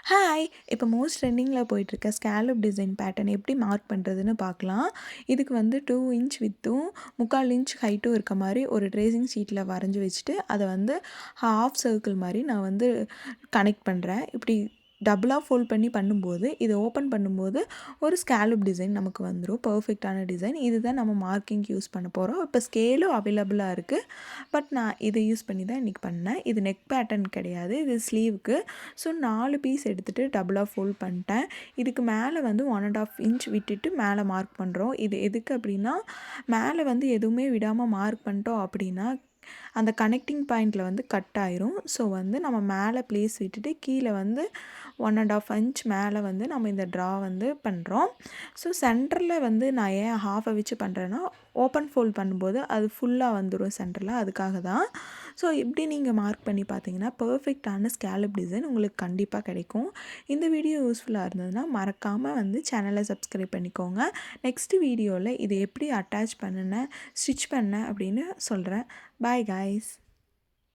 Hi! இப்போ most ட்ரெண்டிங்கில போயிட்டுருக்க scallop design pattern எப்படி மார்க் பண்ணுறதுன்னு பார்க்கலாம். இதுக்கு வந்து 2 இன்ச் வித்தும், 3/4 இன்ச் ஹைட்டும் இருக்க மாரி ஒரு ட்ரேசிங் ஷீட்டில வரைஞ்சு வச்சுட்டு, அத வந்து ஹாஃப் சர்க்கிள் மாரி நான் வந்து கனெக்ட் பண்றேன். இப்படி டபுளா ஃபோல்ட் பண்ணி பண்ணும்போது, இத ஓப்பன் பண்ணும்போது ஒரு ஸ்கேலப் டிசைன் நமக்கு வந்துரும். பெர்ஃபெக்ட்டான டிசைன். இதுதான் நம்ம மார்க்கிங்க்கு யூஸ் பண்ண போறோம். இப்போ ஸ்கேலும் அவைலபிளா இருக்கு. பட் நான் இத யூஸ் பண்ணி தான் இன்னைக்கு பண்ணேன். இது நெக் பேட்டர்ன் கிடையாது. இது ஸ்லீவுக்கு. ஸோ 4 பீஸ் எடுத்துட்டு டபுளா ஃபோல்ட் பண்ணிட்டேன். இதுக்கு மேலே வந்து 1 1/2 இன்ச் விட்டுட்டு மேலே மார்க் பண்ணுறோம். இது எதுக்கு அப்படின்னா, மேலே வந்து எதுவுமே விடாம மார்க் பண்ணிட்டோம் அப்படின்னா, அந்த கனெக்டிங் பாயிண்டில் வந்து கட் ஆயிரும். ஸோ வந்து நம்ம மேலே ப்ளேஸ் விட்டுட்டு கீழே வந்து 1 1/2 இன்ச் மேலே வந்து நம்ம இந்த ட்ரா வந்து பண்ணுறோம். ஸோ சென்டரில் வந்து நான் ஏன் ஹாஃபை வச்சு பண்ணுறேன்னா, ஓப்பன் ஃபோல்ட் பண்ணும்போது அது ஃபுல்லாக வந்துடும் சென்டரில், அதுக்காக தான். ஸோ இப்படி நீங்கள் மார்க் பண்ணி பார்த்தீங்கன்னா பெர்ஃபெக்டான ஸ்கேலப் டிசைன் உங்களுக்கு கண்டிப்பாக கிடைக்கும். இந்த வீடியோ யூஸ்ஃபுல்லாக இருந்ததுன்னா மறக்காமல் வந்து சேனலை சப்ஸ்கிரைப் பண்ணிக்கோங்க. நெக்ஸ்ட் வீடியோவில் இது எப்படி அட்டாச் பண்ணினேன், ஸ்டிச் பண்ணேன் அப்படின்னு சொல்கிறேன். Bye guys.